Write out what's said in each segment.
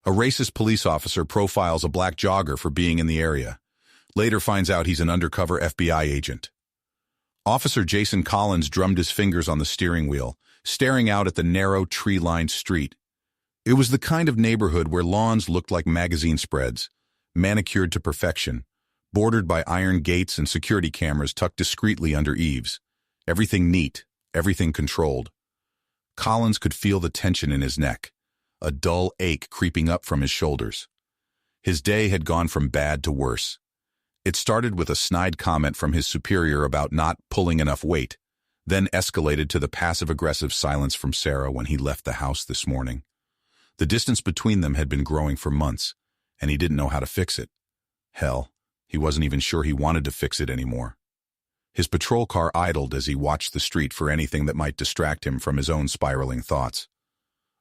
A racist police officer profiles a black jogger for being in the area. Later finds out he's an undercover FBI agent. Officer Jason Collins drummed his fingers on the steering wheel, staring out at the narrow, tree-lined street. It was the kind of neighborhood where lawns looked like magazine spreads, manicured to perfection, bordered by iron gates and security cameras tucked discreetly under eaves. Everything neat, everything controlled. Collins could feel the tension in his neck, a dull ache creeping up from his shoulders. His day had gone from bad to worse. It started with a snide comment from his superior about not pulling enough weight, then escalated to the passive-aggressive silence from Sarah when he left the house this morning. The distance between them had been growing for months, and he didn't know how to fix it. Hell, he wasn't even sure he wanted to fix it anymore. His patrol car idled as he watched the street for anything that might distract him from his own spiraling thoughts.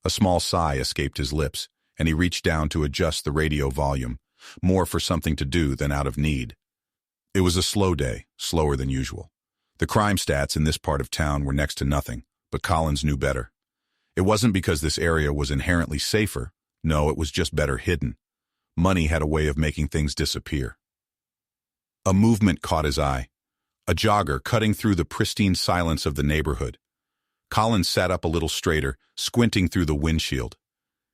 A small sigh escaped his lips, and he reached down to adjust the radio volume, more for something to do than out of need. It was a slow day, slower than usual. The crime stats in this part of town were next to nothing, but Collins knew better. It wasn't because this area was inherently safer. No, it was just better hidden. Money had a way of making things disappear. A movement caught his eye. A jogger cutting through the pristine silence of the neighborhood. Collins sat up a little straighter, squinting through the windshield.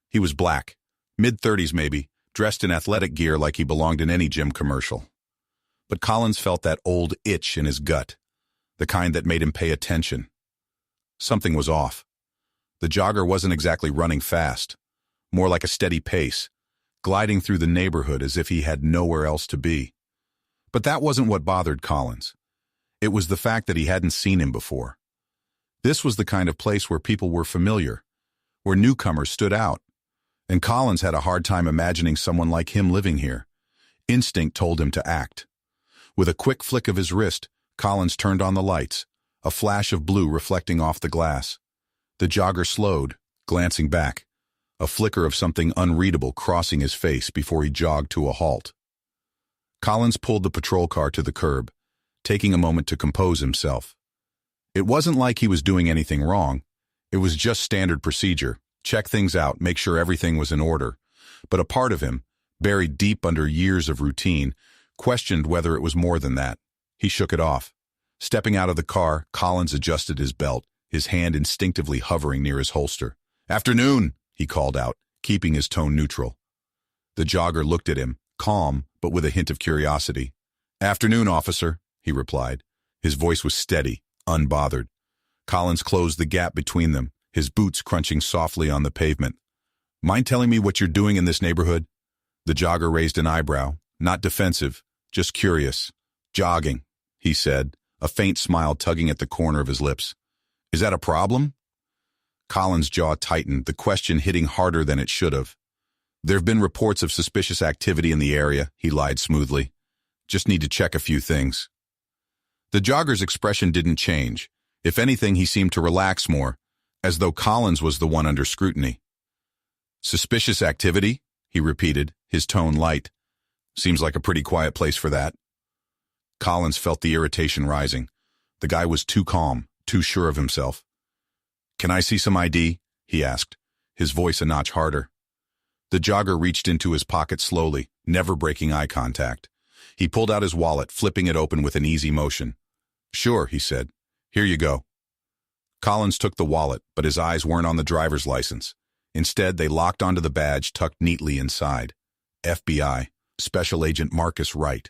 He was black, mid-30s maybe, dressed in athletic gear like he belonged in any gym commercial. But Collins felt that old itch in his gut, the kind that made him pay attention. Something was off. The jogger wasn't exactly running fast, more like a steady pace, gliding through the neighborhood as if he had nowhere else to be. But that wasn't what bothered Collins. It was the fact that he hadn't seen him before. This was the kind of place where people were familiar, where newcomers stood out, and Collins had a hard time imagining someone like him living here. Instinct told him to act. With a quick flick of his wrist, Collins turned on the lights, a flash of blue reflecting off the glass. The jogger slowed, glancing back, a flicker of something unreadable crossing his face before he jogged to a halt. Collins pulled the patrol car to the curb, taking a moment to compose himself. It wasn't like he was doing anything wrong. It was just standard procedure. Check things out, make sure everything was in order. But a part of him, buried deep under years of routine, questioned whether it was more than that. He shook it off. Stepping out of the car, Collins adjusted his belt, his hand instinctively hovering near his holster. "Afternoon," he called out, keeping his tone neutral. The jogger looked at him, calm, but with a hint of curiosity. "Afternoon, officer," he replied. His voice was steady, unbothered. Collins closed the gap between them, his boots crunching softly on the pavement. "Mind telling me what you're doing in this neighborhood?" The jogger raised an eyebrow, not defensive, just curious. "Jogging," he said, a faint smile tugging at the corner of his lips. "Is that a problem?" Collins' jaw tightened, the question hitting harder than it should have. "There have been reports of suspicious activity in the area," he lied smoothly. "Just need to check a few things." The jogger's expression didn't change. If anything, he seemed to relax more, as though Collins was the one under scrutiny. "Suspicious activity?" he repeated, his tone light. "Seems like a pretty quiet place for that." Collins felt the irritation rising. The guy was too calm, too sure of himself. "Can I see some ID?" he asked, his voice a notch harder. The jogger reached into his pocket slowly, never breaking eye contact. He pulled out his wallet, flipping it open with an easy motion. "Sure," he said. "Here you go." Collins took the wallet, but his eyes weren't on the driver's license. Instead, they locked onto the badge tucked neatly inside. FBI, Special Agent Marcus Wright.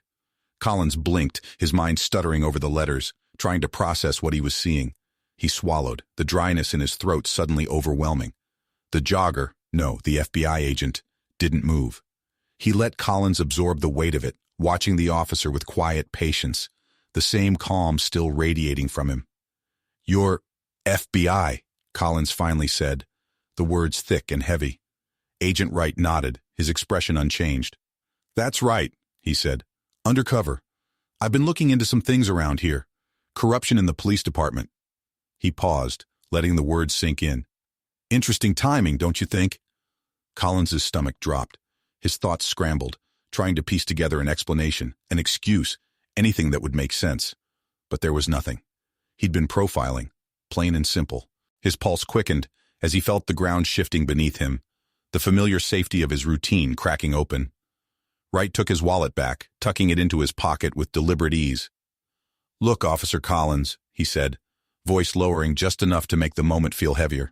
Collins blinked, his mind stuttering over the letters, trying to process what he was seeing. He swallowed, the dryness in his throat suddenly overwhelming. The jogger, no, the FBI agent, didn't move. He let Collins absorb the weight of it, watching the officer with quiet patience, the same calm still radiating from him. "You're FBI," Collins finally said, the words thick and heavy. Agent Wright nodded, his expression unchanged. "That's right," he said. "Undercover. I've been looking into some things around here. Corruption in the police department." He paused, letting the words sink in. "Interesting timing, don't you think?" Collins's stomach dropped. His thoughts scrambled, trying to piece together an explanation, an excuse, anything that would make sense. But there was nothing. He'd been profiling, plain and simple. His pulse quickened as he felt the ground shifting beneath him. the familiar safety of his routine cracking open. Wright took his wallet back, tucking it into his pocket with deliberate ease. "Look, Officer Collins," he said, voice lowering just enough to make the moment feel heavier.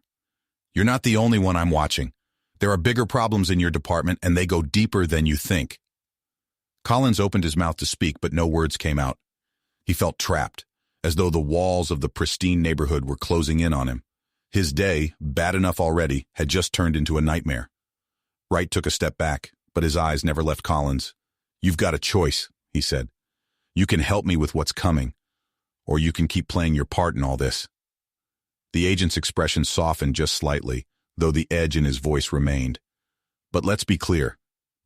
"You're not the only one I'm watching. There are bigger problems in your department, and they go deeper than you think." Collins opened his mouth to speak, but no words came out. He felt trapped, as though the walls of the pristine neighborhood were closing in on him. His day, bad enough already, had just turned into a nightmare. Wright took a step back, but his eyes never left Collins. "You've got a choice," he said. "You can help me with what's coming, or you can keep playing your part in all this." The agent's expression softened just slightly, though the edge in his voice remained. "But let's be clear.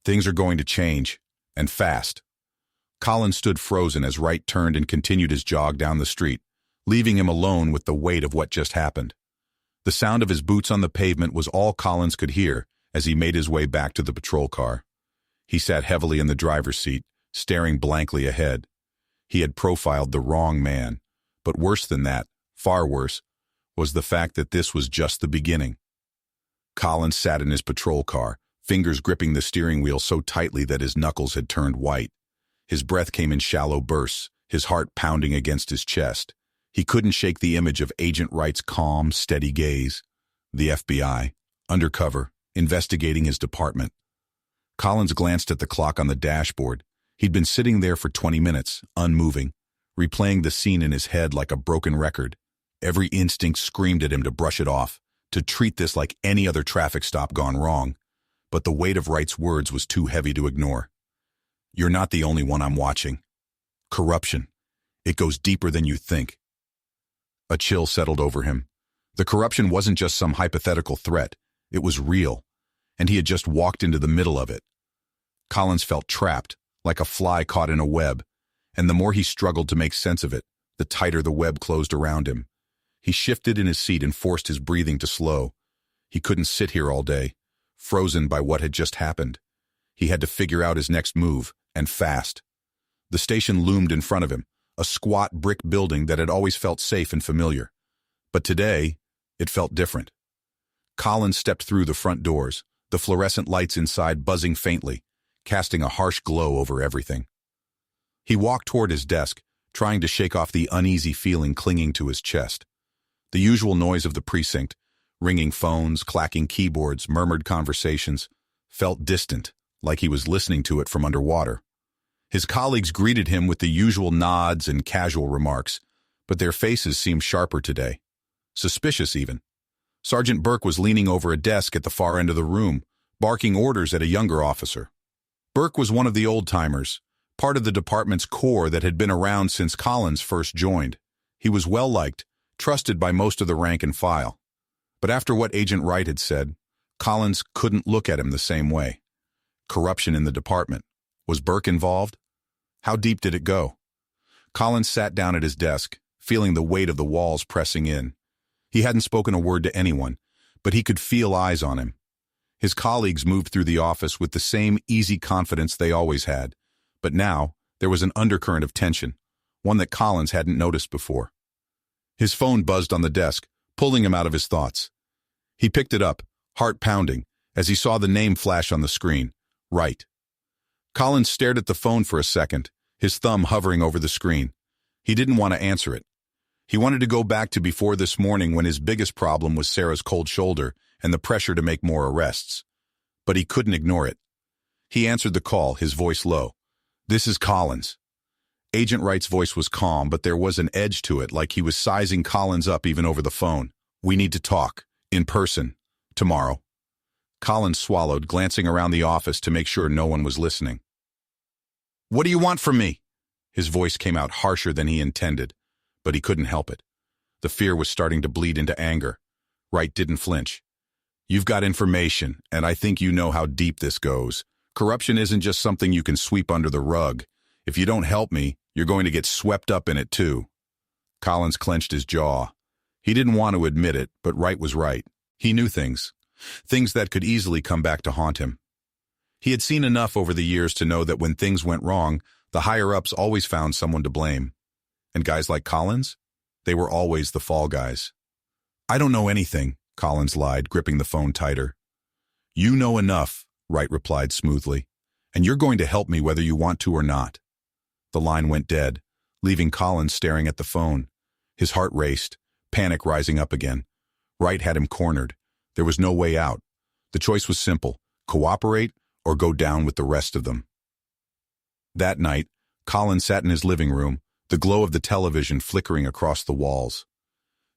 Things are going to change, and fast." Collins stood frozen as Wright turned and continued his jog down the street, leaving him alone with the weight of what just happened. The sound of his boots on the pavement was all Collins could hear as he made his way back to the patrol car. He sat heavily in the driver's seat, staring blankly ahead. He had profiled the wrong man, but worse than that, far worse, was the fact that this was just the beginning. Collins sat in his patrol car, fingers gripping the steering wheel so tightly that his knuckles had turned white. His breath came in shallow bursts, his heart pounding against his chest. He couldn't shake the image of Agent Wright's calm, steady gaze. The FBI, undercover, investigating his department. Collins glanced at the clock on the dashboard. He'd been sitting there for 20 minutes, unmoving, replaying the scene in his head like a broken record. Every instinct screamed at him to brush it off, to treat this like any other traffic stop gone wrong. But the weight of Wright's words was too heavy to ignore. "You're not the only one I'm watching. Corruption. It goes deeper than you think." A chill settled over him. The corruption wasn't just some hypothetical threat. It was real, and he had just walked into the middle of it. Collins felt trapped, like a fly caught in a web, and the more he struggled to make sense of it, the tighter the web closed around him. He shifted in his seat and forced his breathing to slow. He couldn't sit here all day, frozen by what had just happened. He had to figure out his next move, and fast. The station loomed in front of him, a squat brick building that had always felt safe and familiar. But today, it felt different. Collins stepped through the front doors, the fluorescent lights inside buzzing faintly, casting a harsh glow over everything. He walked toward his desk, trying to shake off the uneasy feeling clinging to his chest. The usual noise of the precinct, ringing phones, clacking keyboards, murmured conversations, felt distant, like he was listening to it from underwater. His colleagues greeted him with the usual nods and casual remarks, but their faces seemed sharper today. Suspicious, even. Sergeant Burke was leaning over a desk at the far end of the room, barking orders at a younger officer. Burke was one of the old-timers, part of the department's core that had been around since Collins first joined. He was well-liked, trusted by most of the rank and file. But after what Agent Wright had said, Collins couldn't look at him the same way. Corruption in the department. Was Burke involved? How deep did it go? Collins sat down at his desk, feeling the weight of the walls pressing in. He hadn't spoken a word to anyone, but he could feel eyes on him. His colleagues moved through the office with the same easy confidence they always had, but now there was an undercurrent of tension, one that Collins hadn't noticed before. His phone buzzed on the desk, pulling him out of his thoughts. He picked it up, heart pounding, as he saw the name flash on the screen, Wright. Collins stared at the phone for a second, his thumb hovering over the screen. He didn't want to answer it. He wanted to go back to before this morning when his biggest problem was Sarah's cold shoulder and the pressure to make more arrests. But he couldn't ignore it. He answered the call, his voice low. "This is Collins." Agent Wright's voice was calm, but there was an edge to it, like he was sizing Collins up even over the phone. "We need to talk. In person. Tomorrow." Collins swallowed, glancing around the office to make sure no one was listening. "What do you want from me?" His voice came out harsher than he intended, but he couldn't help it. The fear was starting to bleed into anger. Wright didn't flinch. "You've got information, and I think you know how deep this goes. Corruption isn't just something you can sweep under the rug. If you don't help me, you're going to get swept up in it too." Collins clenched his jaw. He didn't want to admit it, but Wright was right. He knew things that could easily come back to haunt him. He had seen enough over the years to know that when things went wrong, the higher-ups always found someone to blame. And guys like Collins? They were always the fall guys. "I don't know anything," Collins lied, gripping the phone tighter. You know enough, Wright replied smoothly, and you're going to help me whether you want to or not. The line went dead, leaving Collins staring at the phone. His heart raced, panic rising up again. Wright had him cornered. There was no way out. The choice was simple: cooperate or go down with the rest of them. That night, Collins sat in his living room, the glow of the television flickering across the walls.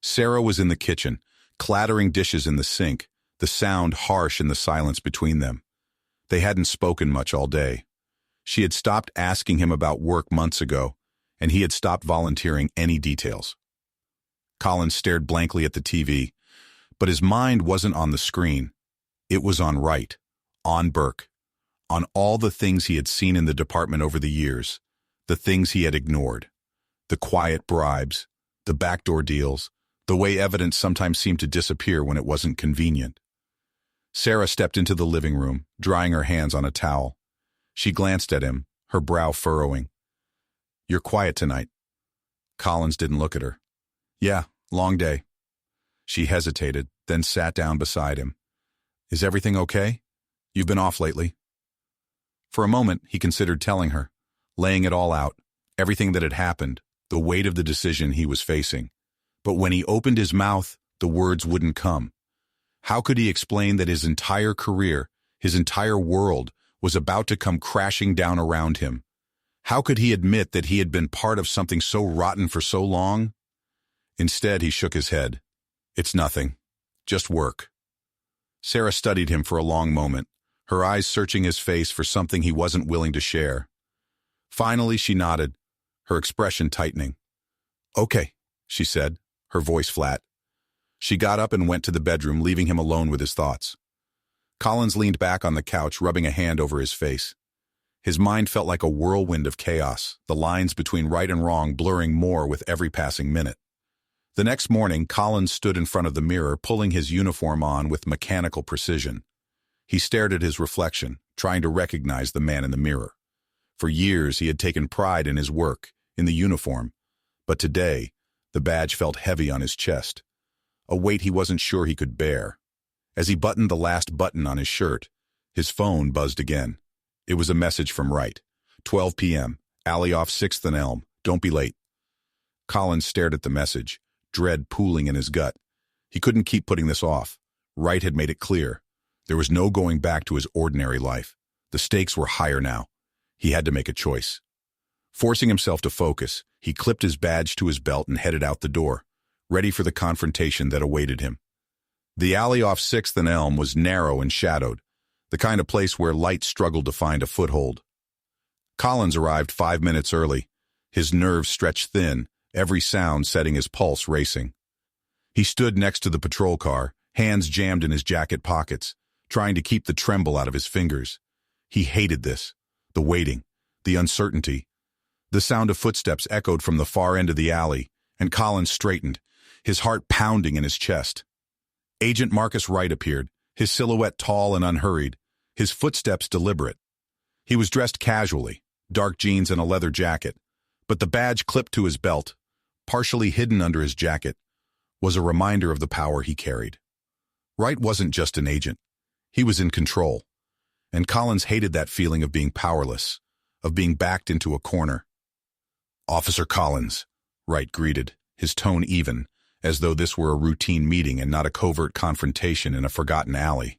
Sarah was in the kitchen, clattering dishes in the sink, the sound harsh in the silence between them. They hadn't spoken much all day. She had stopped asking him about work months ago, and he had stopped volunteering any details. Collins stared blankly at the TV, but his mind wasn't on the screen. It was on Wright, on Burke, on all the things he had seen in the department over the years, the things he had ignored, the quiet bribes, the backdoor deals, the way evidence sometimes seemed to disappear when it wasn't convenient. Sarah stepped into the living room, drying her hands on a towel. She glanced at him, her brow furrowing. "You're quiet tonight." Collins didn't look at her. "Yeah, long day." She hesitated, then sat down beside him. "Is everything okay? You've been off lately." For a moment, he considered telling her, laying it all out, everything that had happened, the weight of the decision he was facing. But when he opened his mouth, the words wouldn't come. How could he explain that his entire career, his entire world, was about to come crashing down around him? How could he admit that he had been part of something so rotten for so long? Instead, he shook his head. "It's nothing. Just work." Sarah studied him for a long moment, her eyes searching his face for something he wasn't willing to share. Finally, she nodded, her expression tightening. "Okay," she said, her voice flat. She got up and went to the bedroom, leaving him alone with his thoughts. Collins leaned back on the couch, rubbing a hand over his face. His mind felt like a whirlwind of chaos, the lines between right and wrong blurring more with every passing minute. The next morning, Collins stood in front of the mirror, pulling his uniform on with mechanical precision. He stared at his reflection, trying to recognize the man in the mirror. For years, he had taken pride in his work, in the uniform. But today, the badge felt heavy on his chest, a weight he wasn't sure he could bear. As he buttoned the last button on his shirt, his phone buzzed again. It was a message from Wright. 12 p.m., alley off 6th and Elm. Don't be late. Collins stared at the message, dread pooling in his gut. He couldn't keep putting this off. Wright had made it clear. There was no going back to his ordinary life. The stakes were higher now. He had to make a choice. Forcing himself to focus, he clipped his badge to his belt and headed out the door, ready for the confrontation that awaited him. The alley off 6th and Elm was narrow and shadowed, the kind of place where light struggled to find a foothold. Collins arrived 5 minutes early, his nerves stretched thin, every sound setting his pulse racing. He stood next to the patrol car, hands jammed in his jacket pockets, trying to keep the tremble out of his fingers. He hated this, the waiting, the uncertainty. The sound of footsteps echoed from the far end of the alley, and Collins straightened, his heart pounding in his chest. Agent Marcus Wright appeared, his silhouette tall and unhurried, his footsteps deliberate. He was dressed casually, dark jeans and a leather jacket, but the badge clipped to his belt, partially hidden under his jacket, was a reminder of the power he carried. Wright wasn't just an agent. He was in control, and Collins hated that feeling of being powerless, of being backed into a corner. "Officer Collins," Wright greeted, his tone even, as though this were a routine meeting and not a covert confrontation in a forgotten alley.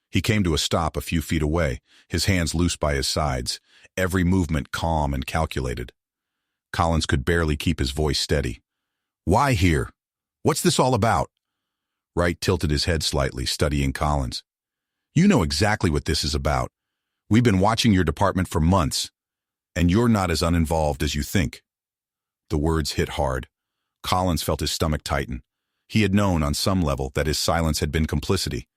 He came to a stop a few feet away, his hands loose by his sides, every movement calm and calculated. Collins could barely keep his voice steady. "Why here? What's this all about?" Wright tilted his head slightly, studying Collins. "You know exactly what this is about. We've been watching your department for months, and you're not as uninvolved as you think." The words hit hard. Collins felt his stomach tighten. He had known on some level that his silence had been complicity,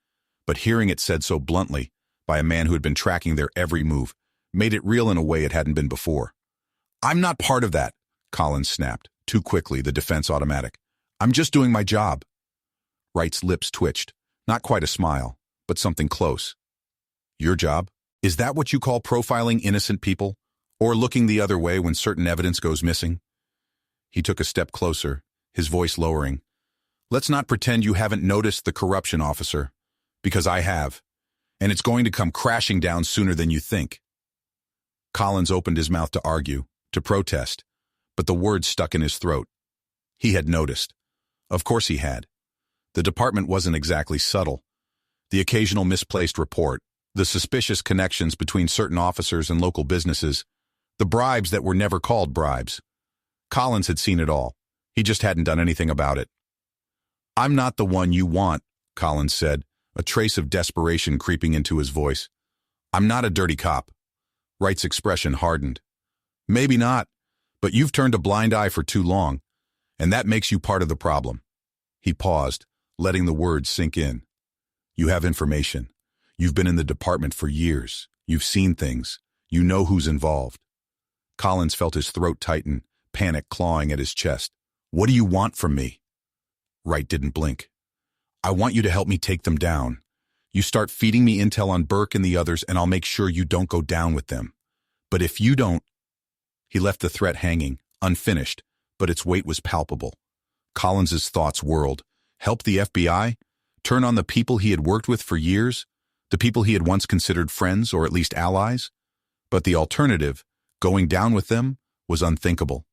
but hearing it said so bluntly, by a man who had been tracking their every move, made it real in a way it hadn't been before. "I'm not part of that," Collins snapped, too quickly, the defense automatic. "I'm just doing my job." Wright's lips twitched, not quite a smile, but something close. "Your job? Is that what you call profiling innocent people? Or looking the other way when certain evidence goes missing?" He took a step closer, his voice lowering. "Let's not pretend you haven't noticed the corruption, officer, because I have. and it's going to come crashing down sooner than you think. Collins opened his mouth to argue, to protest, but the words stuck in his throat. He had noticed. Of course he had. The department wasn't exactly subtle. The occasional misplaced report, the suspicious connections between certain officers and local businesses, the bribes that were never called bribes. Collins had seen it all. He just hadn't done anything about it. "I'm not the one you want," Collins said, a trace of desperation creeping into his voice. "I'm not a dirty cop." Wright's expression hardened. "Maybe not, but you've turned a blind eye for too long, and that makes you part of the problem." He paused, letting the words sink in. "You have information. You've been in the department for years. You've seen things. You know who's involved." Collins felt his throat tighten, panic clawing at his chest. "What do you want from me?" Wright didn't blink. "I want you to help me take them down. You start feeding me intel on Burke and the others, and I'll make sure you don't go down with them. But if you don't—" He left the threat hanging, unfinished, but its weight was palpable. Collins's thoughts whirled. Help the FBI? Turn on the people he had worked with for years? The people he had once considered friends, or at least allies? But the alternative, going down with them, was unthinkable.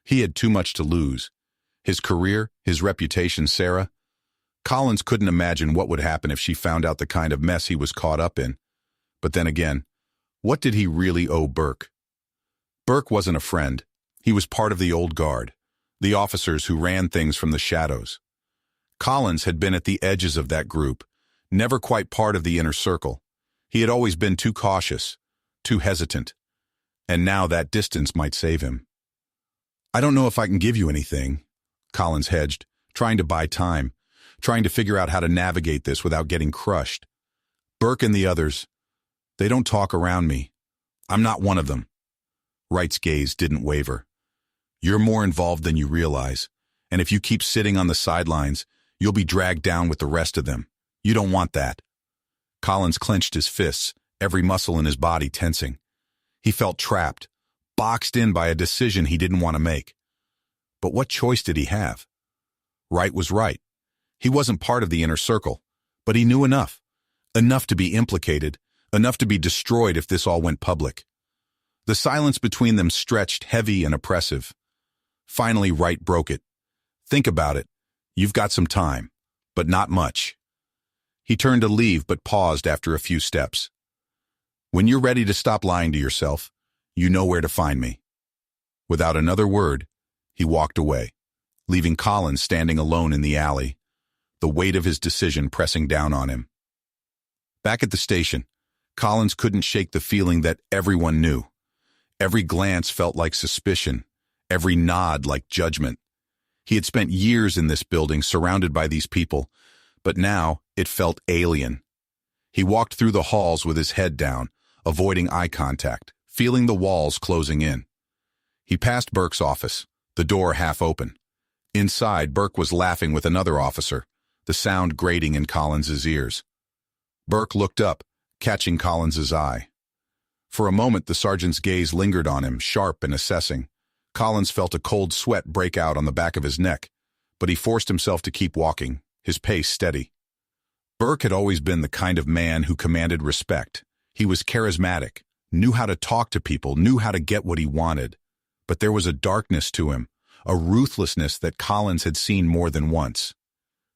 He had too much to lose. His career, his reputation, Sarah. Collins couldn't imagine what would happen if she found out the kind of mess he was caught up in. But then again, what did he really owe Burke? Burke wasn't a friend. He was part of the old guard, the officers who ran things from the shadows. Collins had been at the edges of that group, never quite part of the inner circle. He had always been too cautious, too hesitant. And now that distance might save him. "I don't know if I can give you anything," Collins hedged, trying to buy time, trying to figure out how to navigate this without getting crushed. "Burke and the others, they don't talk around me. I'm not one of them." Wright's gaze didn't waver. "You're more involved than you realize, and if you keep sitting on the sidelines, you'll be dragged down with the rest of them. You don't want that." Collins clenched his fists, every muscle in his body tensing. He felt trapped, boxed in by a decision he didn't want to make. But what choice did he have? Wright was right. He wasn't part of the inner circle, but he knew enough. Enough to be implicated, enough to be destroyed if this all went public. The silence between them stretched heavy and oppressive. Finally, Wright broke it. "Think about it. You've got some time, but not much." He turned to leave but paused after a few steps. "When you're ready to stop lying to yourself, you know where to find me." Without another word, he walked away, leaving Collins standing alone in the alley, the weight of his decision pressing down on him. Back at the station, Collins couldn't shake the feeling that everyone knew. Every glance felt like suspicion, every nod like judgment. He had spent years in this building surrounded by these people, but now it felt alien. He walked through the halls with his head down, avoiding eye contact, feeling the walls closing in. He passed Burke's office, the door half open. Inside, Burke was laughing with another officer, the sound grating in Collins's ears. Burke looked up, catching Collins's eye. For a moment, the sergeant's gaze lingered on him, sharp and assessing. Collins felt a cold sweat break out on the back of his neck, but he forced himself to keep walking, his pace steady. Burke had always been the kind of man who commanded respect. He was charismatic, knew how to talk to people, knew how to get what he wanted. But there was a darkness to him, a ruthlessness that Collins had seen more than once.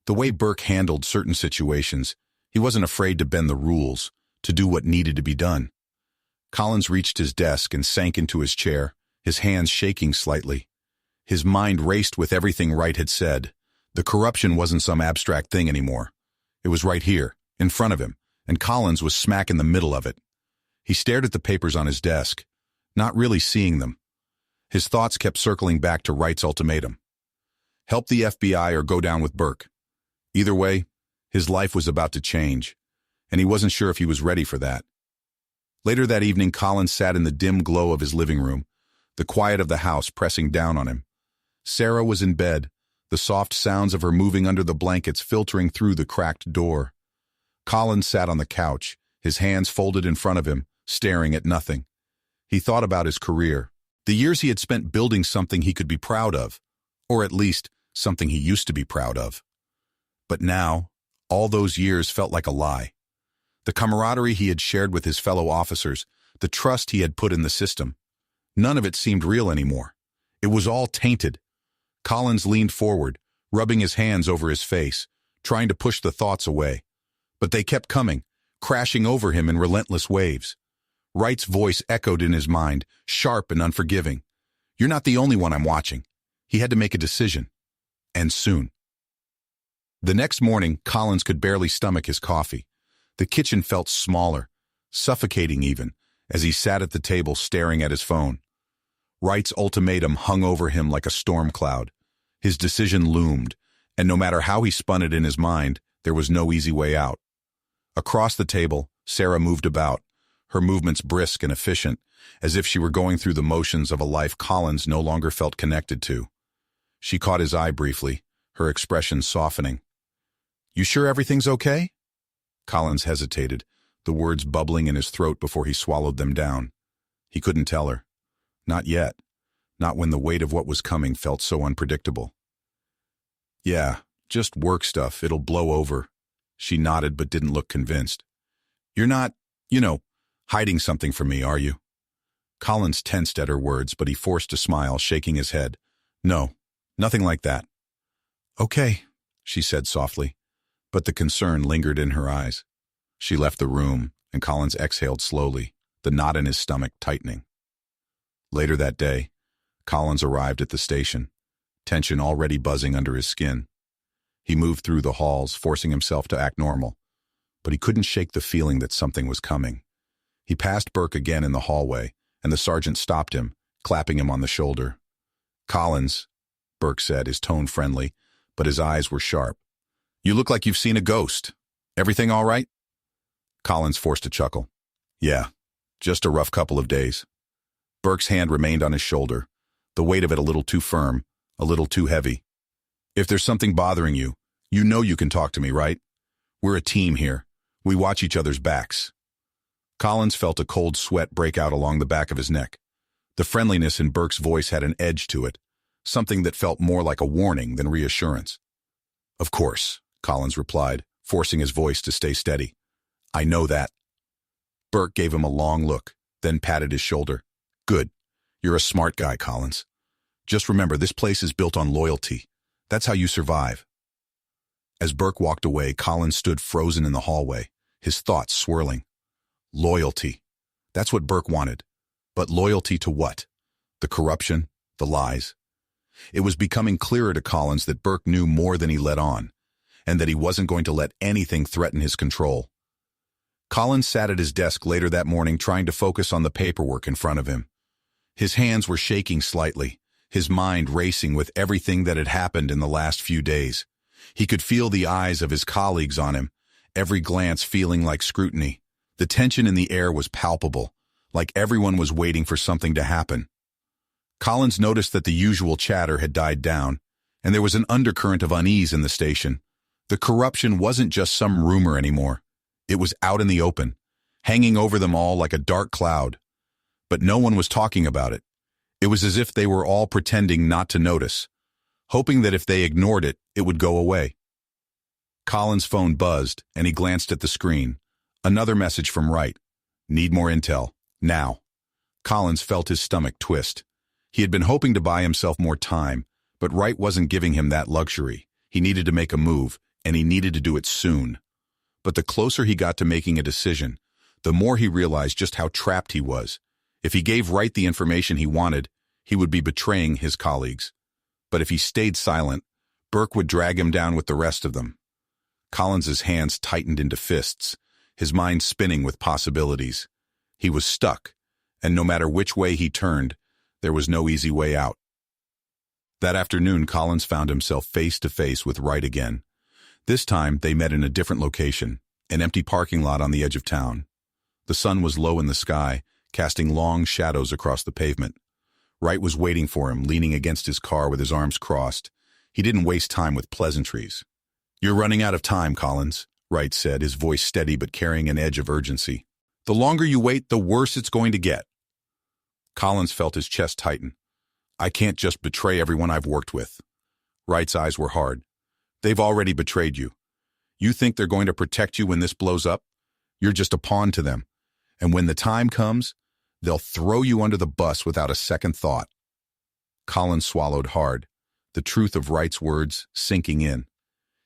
The way Burke handled certain situations, he wasn't afraid to bend the rules, to do what needed to be done. Collins reached his desk and sank into his chair, his hands shaking slightly. His mind raced with everything Wright had said. The corruption wasn't some abstract thing anymore. It was right here, in front of him, and Collins was smack in the middle of it. He stared at the papers on his desk, not really seeing them. His thoughts kept circling back to Wright's ultimatum. Help the FBI or go down with Burke. Either way, his life was about to change, and he wasn't sure if he was ready for that. Later that evening, Collins sat in the dim glow of his living room, the quiet of the house pressing down on him. Sarah was in bed, the soft sounds of her moving under the blankets filtering through the cracked door. Collins sat on the couch, his hands folded in front of him, staring at nothing. He thought about his career, the years he had spent building something he could be proud of, or at least something he used to be proud of. But now, all those years felt like a lie. The camaraderie he had shared with his fellow officers, the trust he had put in the system. None of it seemed real anymore. It was all tainted. Collins leaned forward, rubbing his hands over his face, trying to push the thoughts away. But they kept coming, crashing over him in relentless waves. Wright's voice echoed in his mind, sharp and unforgiving. "You're not the only one I'm watching." He had to make a decision. And soon. The next morning, Collins could barely stomach his coffee. The kitchen felt smaller, suffocating even, as he sat at the table staring at his phone. Wright's ultimatum hung over him like a storm cloud. His decision loomed, and no matter how he spun it in his mind, there was no easy way out. Across the table, Sarah moved about, her movements brisk and efficient, as if she were going through the motions of a life Collins no longer felt connected to. She caught his eye briefly, her expression softening. "You sure everything's okay?" Collins hesitated, the words bubbling in his throat before he swallowed them down. He couldn't tell her. Not yet. Not when the weight of what was coming felt so unpredictable. "Yeah, just work stuff. It'll blow over." She nodded but didn't look convinced. "You're not, hiding something from me, are you?" Collins tensed at her words, but he forced a smile, shaking his head. "No, nothing like that." "Okay," she said softly, but the concern lingered in her eyes. She left the room, and Collins exhaled slowly, the knot in his stomach tightening. Later that day, Collins arrived at the station, tension already buzzing under his skin. He moved through the halls, forcing himself to act normal, but he couldn't shake the feeling that something was coming. He passed Burke again in the hallway, and the sergeant stopped him, clapping him on the shoulder. "Collins," Burke said, his tone friendly, but his eyes were sharp. "You look like you've seen a ghost. Everything all right?" Collins forced a chuckle. "Yeah, just a rough couple of days." Burke's hand remained on his shoulder, the weight of it a little too firm, a little too heavy. "If there's something bothering you, you know you can talk to me, right? We're a team here. We watch each other's backs." Collins felt a cold sweat break out along the back of his neck. The friendliness in Burke's voice had an edge to it, something that felt more like a warning than reassurance. "Of course," Collins replied, forcing his voice to stay steady. "I know that." Burke gave him a long look, then patted his shoulder. "Good. You're a smart guy, Collins. Just remember, this place is built on loyalty. That's how you survive." As Burke walked away, Collins stood frozen in the hallway, his thoughts swirling. Loyalty. That's what Burke wanted. But loyalty to what? The corruption? The lies? It was becoming clearer to Collins that Burke knew more than he let on, and that he wasn't going to let anything threaten his control. Collins sat at his desk later that morning trying to focus on the paperwork in front of him. His hands were shaking slightly, his mind racing with everything that had happened in the last few days. He could feel the eyes of his colleagues on him, every glance feeling like scrutiny. The tension in the air was palpable, like everyone was waiting for something to happen. Collins noticed that the usual chatter had died down, and there was an undercurrent of unease in the station. The corruption wasn't just some rumor anymore. It was out in the open, hanging over them all like a dark cloud. But no one was talking about it. It was as if they were all pretending not to notice, hoping that if they ignored it, it would go away. Collins' phone buzzed, and he glanced at the screen. Another message from Wright. "Need more intel. Now." Collins felt his stomach twist. He had been hoping to buy himself more time, but Wright wasn't giving him that luxury. He needed to make a move, and he needed to do it soon. But the closer he got to making a decision, the more he realized just how trapped he was. If he gave Wright the information he wanted, he would be betraying his colleagues. But if he stayed silent, Burke would drag him down with the rest of them. Collins's hands tightened into fists, his mind spinning with possibilities. He was stuck, and no matter which way he turned, there was no easy way out. That afternoon, Collins found himself face to face with Wright again. This time, they met in a different location, an empty parking lot on the edge of town. The sun was low in the sky, casting long shadows across the pavement. Wright was waiting for him, leaning against his car with his arms crossed. He didn't waste time with pleasantries. "You're running out of time, Collins," Wright said, his voice steady but carrying an edge of urgency. "The longer you wait, the worse it's going to get." Collins felt his chest tighten. "I can't just betray everyone I've worked with." Wright's eyes were hard. "They've already betrayed you. You think they're going to protect you when this blows up? You're just a pawn to them. And when the time comes, they'll throw you under the bus without a second thought. Collins swallowed hard, the truth of Wright's words sinking in.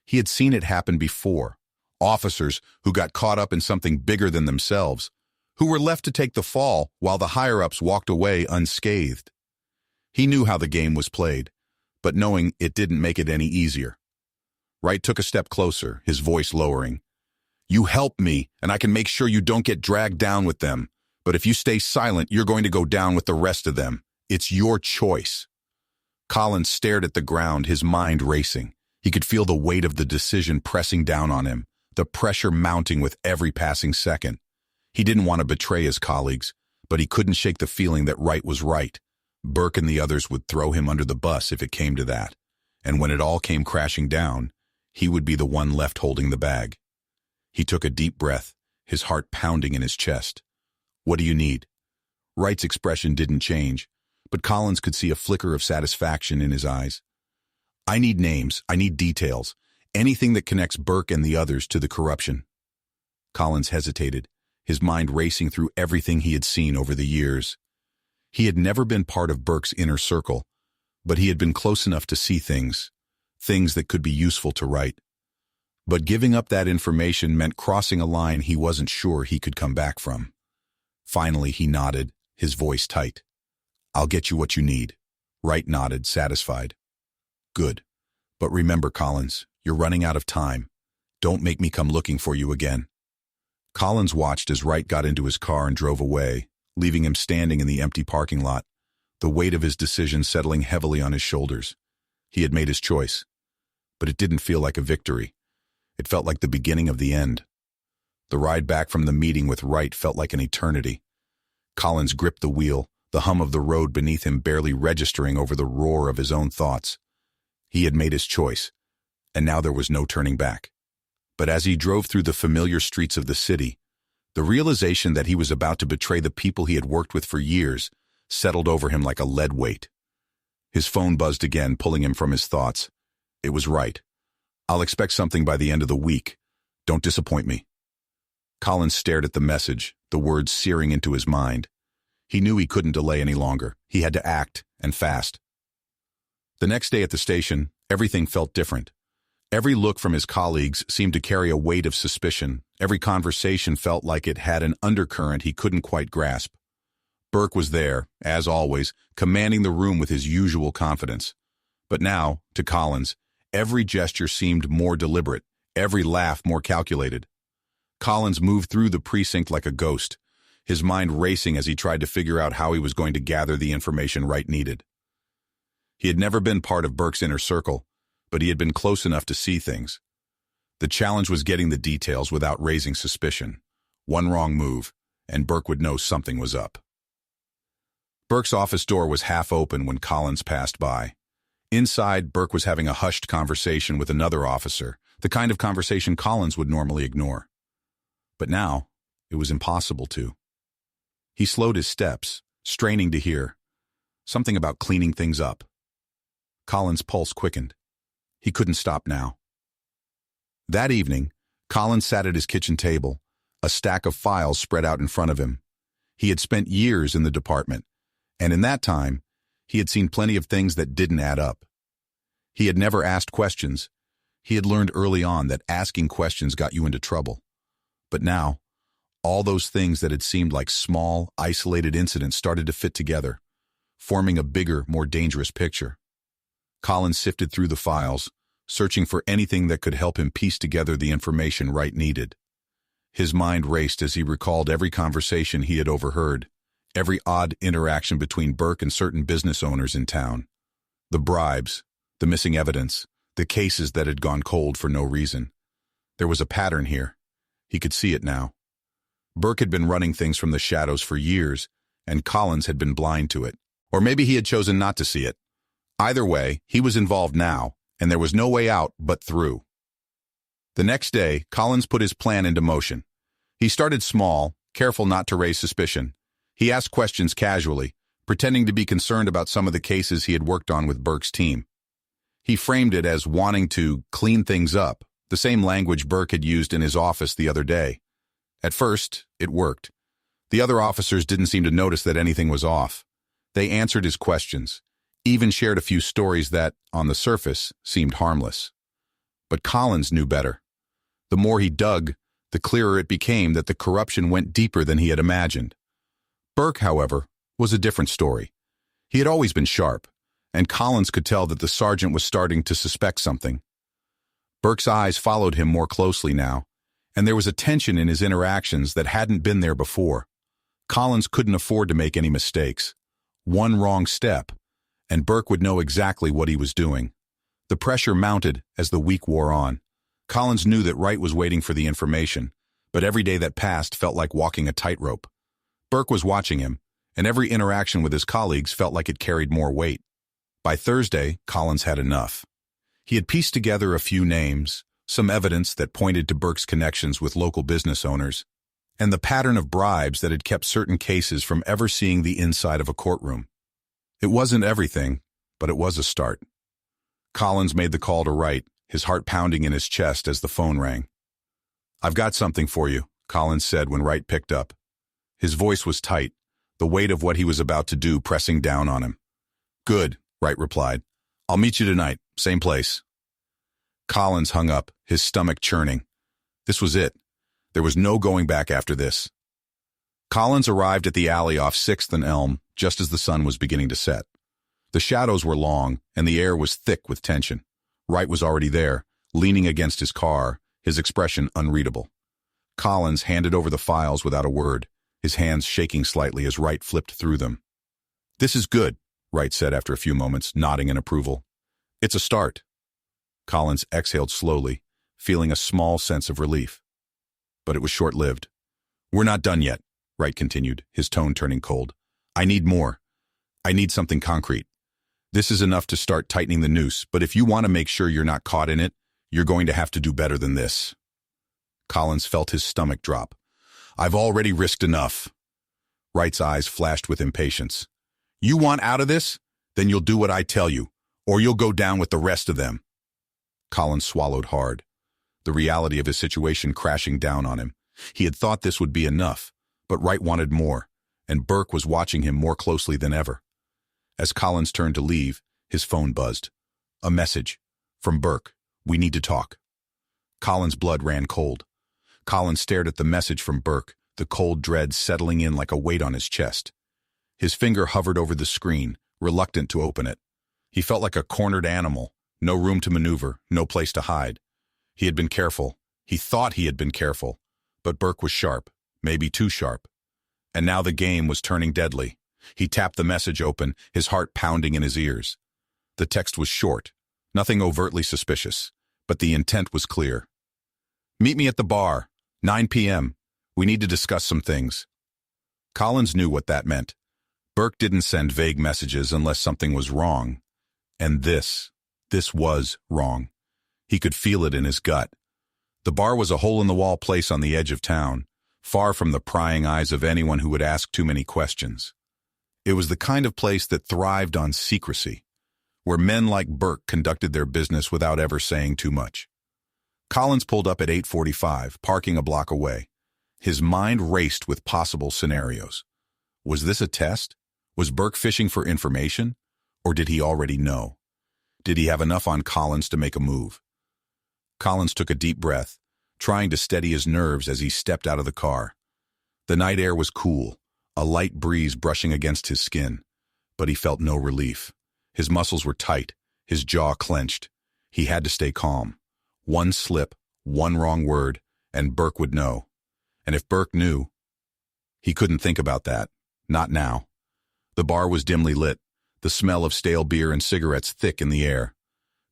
He had seen it happen before. Officers who got caught up in something bigger than themselves, who were left to take the fall while the higher-ups walked away unscathed. He knew how the game was played, but knowing it didn't make it any easier. Wright took a step closer, his voice lowering. You help me, and I can make sure you don't get dragged down with them. But if you stay silent, you're going to go down with the rest of them. It's your choice. Collins stared at the ground, his mind racing. He could feel the weight of the decision pressing down on him, the pressure mounting with every passing second. He didn't want to betray his colleagues, but he couldn't shake the feeling that Wright was right. Burke and the others would throw him under the bus if it came to that. And when it all came crashing down, he would be the one left holding the bag. He took a deep breath, his heart pounding in his chest. What do you need? Wright's expression didn't change, but Collins could see a flicker of satisfaction in his eyes. I need names, I need details, anything that connects Burke and the others to the corruption. Collins hesitated, his mind racing through everything he had seen over the years. He had never been part of Burke's inner circle, but he had been close enough to see things that could be useful to Wright. But giving up that information meant crossing a line he wasn't sure he could come back from. Finally, he nodded, his voice tight. I'll get you what you need. Wright nodded, satisfied. Good. But remember, Collins, you're running out of time. Don't make me come looking for you again. Collins watched as Wright got into his car and drove away, leaving him standing in the empty parking lot, the weight of his decision settling heavily on his shoulders. He had made his choice, but it didn't feel like a victory. It felt like the beginning of the end. The ride back from the meeting with Wright felt like an eternity. Collins gripped the wheel, the hum of the road beneath him barely registering over the roar of his own thoughts. He had made his choice, and now there was no turning back. But as he drove through the familiar streets of the city, the realization that he was about to betray the people he had worked with for years settled over him like a lead weight. His phone buzzed again, pulling him from his thoughts. It was Wright. I'll expect something by the end of the week. Don't disappoint me. Collins stared at the message, the words searing into his mind. He knew he couldn't delay any longer. He had to act, and fast. The next day at the station, everything felt different. Every look from his colleagues seemed to carry a weight of suspicion. Every conversation felt like it had an undercurrent he couldn't quite grasp. Burke was there, as always, commanding the room with his usual confidence. But now, to Collins, every gesture seemed more deliberate, every laugh more calculated. Collins moved through the precinct like a ghost, his mind racing as he tried to figure out how he was going to gather the information Wright needed. He had never been part of Burke's inner circle, but he had been close enough to see things. The challenge was getting the details without raising suspicion. One wrong move, and Burke would know something was up. Burke's office door was half open when Collins passed by. Inside, Burke was having a hushed conversation with another officer, the kind of conversation Collins would normally ignore. But now, it was impossible to. He slowed his steps, straining to hear. Something about cleaning things up. Collins' pulse quickened. He couldn't stop now. That evening, Collins sat at his kitchen table, a stack of files spread out in front of him. He had spent years in the department, and in that time, he had seen plenty of things that didn't add up. He had never asked questions. He had learned early on that asking questions got you into trouble. But now, all those things that had seemed like small, isolated incidents started to fit together, forming a bigger, more dangerous picture. Collins sifted through the files, searching for anything that could help him piece together the information Wright needed. His mind raced as he recalled every conversation he had overheard, every odd interaction between Burke and certain business owners in town. The bribes, the missing evidence, the cases that had gone cold for no reason. There was a pattern here. He could see it now. Burke had been running things from the shadows for years, and Collins had been blind to it. Or maybe he had chosen not to see it. Either way, he was involved now, and there was no way out but through. The next day, Collins put his plan into motion. He started small, careful not to raise suspicion. He asked questions casually, pretending to be concerned about some of the cases he had worked on with Burke's team. He framed it as wanting to clean things up, the same language Burke had used in his office the other day. At first, it worked. The other officers didn't seem to notice that anything was off. They answered his questions, even shared a few stories that, on the surface, seemed harmless. But Collins knew better. The more he dug, the clearer it became that the corruption went deeper than he had imagined. Burke, however, was a different story. He had always been sharp, and Collins could tell that the sergeant was starting to suspect something. Burke's eyes followed him more closely now, and there was a tension in his interactions that hadn't been there before. Collins couldn't afford to make any mistakes. One wrong step, and Burke would know exactly what he was doing. The pressure mounted as the week wore on. Collins knew that Wright was waiting for the information, but every day that passed felt like walking a tightrope. Burke was watching him, and every interaction with his colleagues felt like it carried more weight. By Thursday, Collins had enough. He had pieced together a few names, some evidence that pointed to Burke's connections with local business owners, and the pattern of bribes that had kept certain cases from ever seeing the inside of a courtroom. It wasn't everything, but it was a start. Collins made the call to Wright, his heart pounding in his chest as the phone rang. "I've got something for you," Collins said when Wright picked up. His voice was tight, the weight of what he was about to do pressing down on him. "Good," Wright replied. "I'll meet you tonight, same place." Collins hung up, his stomach churning. This was it. There was no going back after this. Collins arrived at the alley off 6th and Elm just as the sun was beginning to set. The shadows were long, and the air was thick with tension. Wright was already there, leaning against his car, his expression unreadable. Collins handed over the files without a word, his hands shaking slightly as Wright flipped through them. "This is good," Wright said after a few moments, nodding in approval. "It's a start." Collins exhaled slowly, feeling a small sense of relief. But it was short-lived. "We're not done yet," Wright continued, his tone turning cold. "I need more. I need something concrete. This is enough to start tightening the noose, but if you want to make sure you're not caught in it, you're going to have to do better than this." Collins felt his stomach drop. "I've already risked enough." Wright's eyes flashed with impatience. "You want out of this? Then you'll do what I tell you, or you'll go down with the rest of them." Collins swallowed hard, the reality of his situation crashing down on him. He had thought this would be enough, but Wright wanted more, and Burke was watching him more closely than ever. As Collins turned to leave, his phone buzzed. A message. From Burke. "We need to talk." Collins' blood ran cold. Collins stared at the message from Burke, the cold dread settling in like a weight on his chest. His finger hovered over the screen, reluctant to open it. He felt like a cornered animal, no room to maneuver, no place to hide. He had been careful. He thought he had been careful. But Burke was sharp, maybe too sharp. And now the game was turning deadly. He tapped the message open, his heart pounding in his ears. The text was short, nothing overtly suspicious, but the intent was clear. "Meet me at the bar, 9 p.m. We need to discuss some things." Collins knew what that meant. Burke didn't send vague messages unless something was wrong. And this was wrong. He could feel it in his gut. The bar was a hole-in-the-wall place on the edge of town, far from the prying eyes of anyone who would ask too many questions. It was the kind of place that thrived on secrecy, where men like Burke conducted their business without ever saying too much. Collins pulled up at 8:45, parking a block away. His mind raced with possible scenarios. Was this a test? Was Burke fishing for information? Or did he already know? Did he have enough on Collins to make a move? Collins took a deep breath, trying to steady his nerves as he stepped out of the car. The night air was cool, a light breeze brushing against his skin, but he felt no relief. His muscles were tight, his jaw clenched. He had to stay calm. One slip, one wrong word, and Burke would know. And if Burke knew, he couldn't think about that. Not now. The bar was dimly lit, the smell of stale beer and cigarettes thick in the air.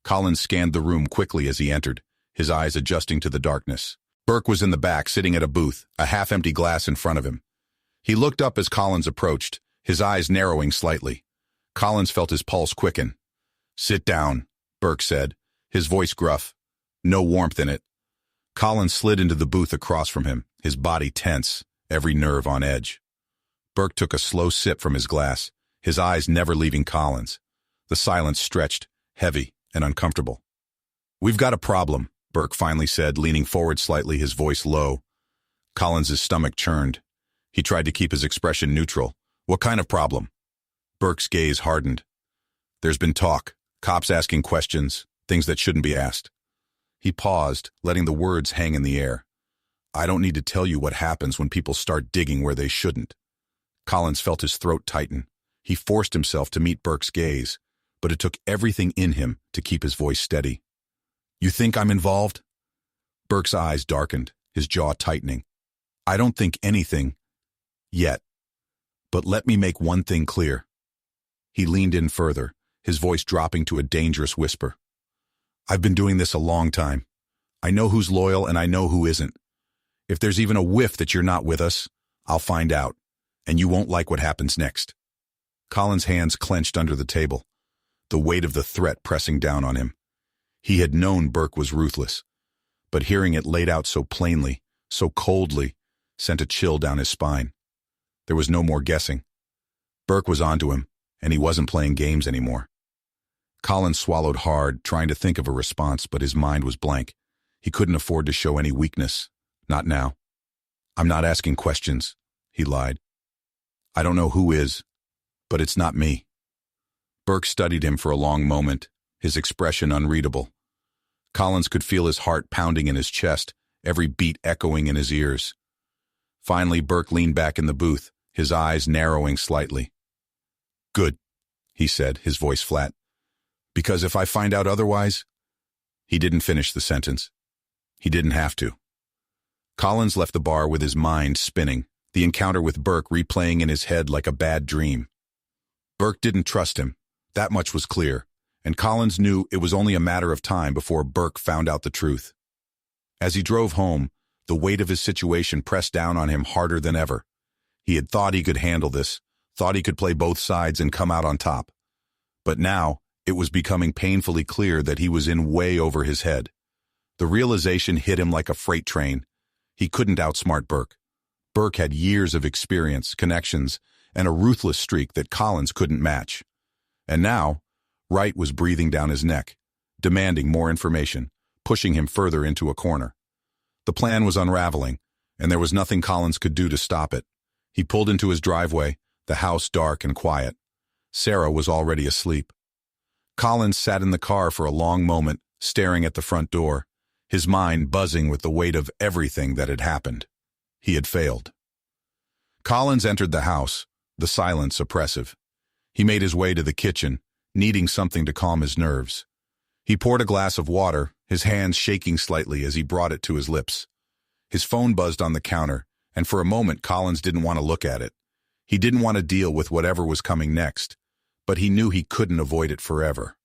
Collins scanned the room quickly as he entered, his eyes adjusting to the darkness. Burke was in the back, sitting at a booth, a half-empty glass in front of him. He looked up as Collins approached, his eyes narrowing slightly. Collins felt his pulse quicken. "Sit down," Burke said, his voice gruff, no warmth in it. Collins slid into the booth across from him, his body tense, every nerve on edge. Burke took a slow sip from his glass, his eyes never leaving Collins. The silence stretched, heavy and uncomfortable. "We've got a problem," Burke finally said, leaning forward slightly, his voice low. Collins's stomach churned. He tried to keep his expression neutral. What kind of problem? Burke's gaze hardened. There's been talk, cops asking questions, things that shouldn't be asked. He paused, letting the words hang in the air. I don't need to tell you what happens when people start digging where they shouldn't. Collins felt his throat tighten. He forced himself to meet Burke's gaze, but it took everything in him to keep his voice steady. You think I'm involved? Burke's eyes darkened, his jaw tightening. I don't think anything, yet. But let me make one thing clear. He leaned in further, his voice dropping to a dangerous whisper. I've been doing this a long time. I know who's loyal and I know who isn't. If there's even a whiff that you're not with us, I'll find out, and you won't like what happens next. Collins' hands clenched under the table, the weight of the threat pressing down on him. He had known Burke was ruthless, but hearing it laid out so plainly, so coldly, sent a chill down his spine. There was no more guessing. Burke was onto him, and he wasn't playing games anymore. Collins swallowed hard, trying to think of a response, but his mind was blank. He couldn't afford to show any weakness. Not now. I'm not asking questions, he lied. I don't know who is, but it's not me. Burke studied him for a long moment, his expression unreadable. Collins could feel his heart pounding in his chest, every beat echoing in his ears. Finally, Burke leaned back in the booth, his eyes narrowing slightly. Good, he said, his voice flat. Because if I find out otherwise... He didn't finish the sentence. He didn't have to. Collins left the bar with his mind spinning, the encounter with Burke replaying in his head like a bad dream. Burke didn't trust him, that much was clear, and Collins knew it was only a matter of time before Burke found out the truth. As he drove home, the weight of his situation pressed down on him harder than ever. He had thought he could handle this, thought he could play both sides and come out on top. But now, it was becoming painfully clear that he was in way over his head. The realization hit him like a freight train. He couldn't outsmart Burke. Burke had years of experience, connections, and a ruthless streak that Collins couldn't match. And now, Wright was breathing down his neck, demanding more information, pushing him further into a corner. The plan was unraveling, and there was nothing Collins could do to stop it. He pulled into his driveway, the house dark and quiet. Sarah was already asleep. Collins sat in the car for a long moment, staring at the front door, his mind buzzing with the weight of everything that had happened. He had failed. Collins entered the house, the silence oppressive. He made his way to the kitchen, needing something to calm his nerves. He poured a glass of water, his hands shaking slightly as he brought it to his lips. His phone buzzed on the counter, and for a moment Collins didn't want to look at it. He didn't want to deal with whatever was coming next, but he knew he couldn't avoid it forever.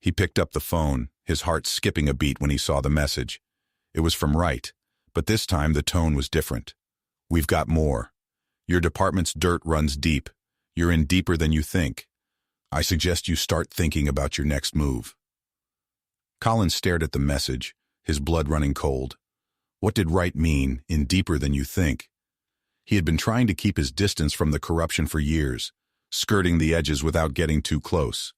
He picked up the phone, his heart skipping a beat when he saw the message. It was from Wright, but this time the tone was different. We've got more. Your department's dirt runs deep. You're in deeper than you think. I suggest you start thinking about your next move. Collins stared at the message, his blood running cold. What did Wright mean, in deeper than you think? He had been trying to keep his distance from the corruption for years, skirting the edges without getting too close.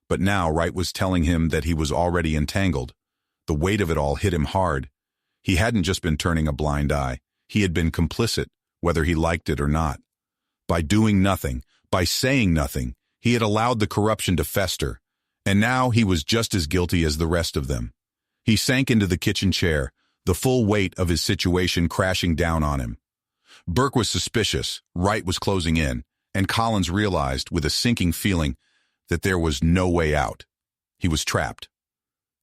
But now Wright was telling him that he was already entangled. The weight of it all hit him hard. He hadn't just been turning a blind eye. He had been complicit, whether he liked it or not. By doing nothing, by saying nothing, he had allowed the corruption to fester, and now he was just as guilty as the rest of them. He sank into the kitchen chair, the full weight of his situation crashing down on him. Burke was suspicious, Wright was closing in, and Collins realized, with a sinking feeling, that there was no way out. He was trapped.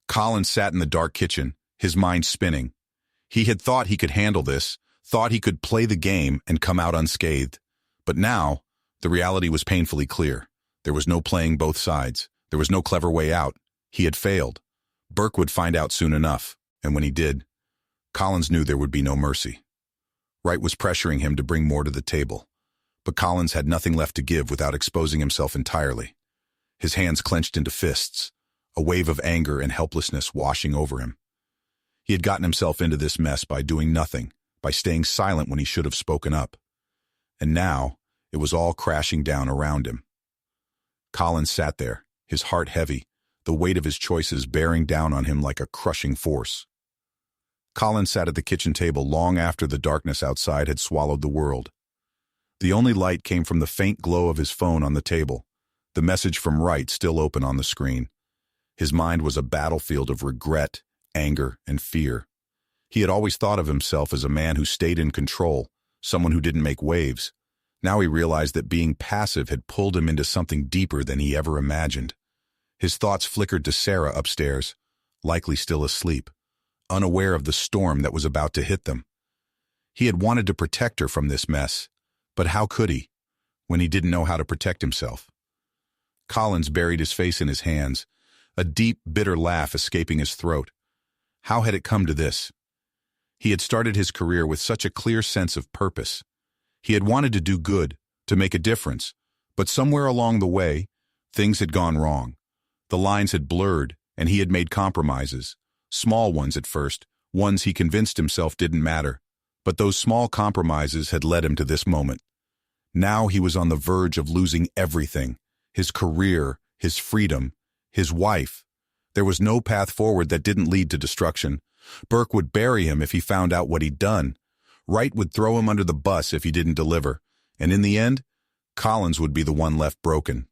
Collins sat in the dark kitchen, his mind spinning. He had thought he could handle this, thought he could play the game and come out unscathed. But now, the reality was painfully clear. There was no playing both sides. There was no clever way out. He had failed. Burke would find out soon enough, and when he did, Collins knew there would be no mercy. Wright was pressuring him to bring more to the table, but Collins had nothing left to give without exposing himself entirely. His hands clenched into fists, a wave of anger and helplessness washing over him. He had gotten himself into this mess by doing nothing, by staying silent when he should have spoken up. And now, it was all crashing down around him. Collins sat there, his heart heavy, the weight of his choices bearing down on him like a crushing force. Collins sat at the kitchen table long after the darkness outside had swallowed the world. The only light came from the faint glow of his phone on the table, the message from Wright still open on the screen. His mind was a battlefield of regret, anger, and fear. He had always thought of himself as a man who stayed in control, someone who didn't make waves. Now he realized that being passive had pulled him into something deeper than he ever imagined. His thoughts flickered to Sarah upstairs, likely still asleep, unaware of the storm that was about to hit them. He had wanted to protect her from this mess, but how could he, when he didn't know how to protect himself? Collins buried his face in his hands, a deep, bitter laugh escaping his throat. How had it come to this? He had started his career with such a clear sense of purpose. He had wanted to do good, to make a difference, but somewhere along the way, things had gone wrong. The lines had blurred, and he had made compromises. Small ones at first, ones he convinced himself didn't matter. But those small compromises had led him to this moment. Now he was on the verge of losing everything: his career, his freedom, his wife. There was no path forward that didn't lead to destruction. Burke would bury him if he found out what he'd done. Wright would throw him under the bus if he didn't deliver. And in the end, Collins would be the one left broken.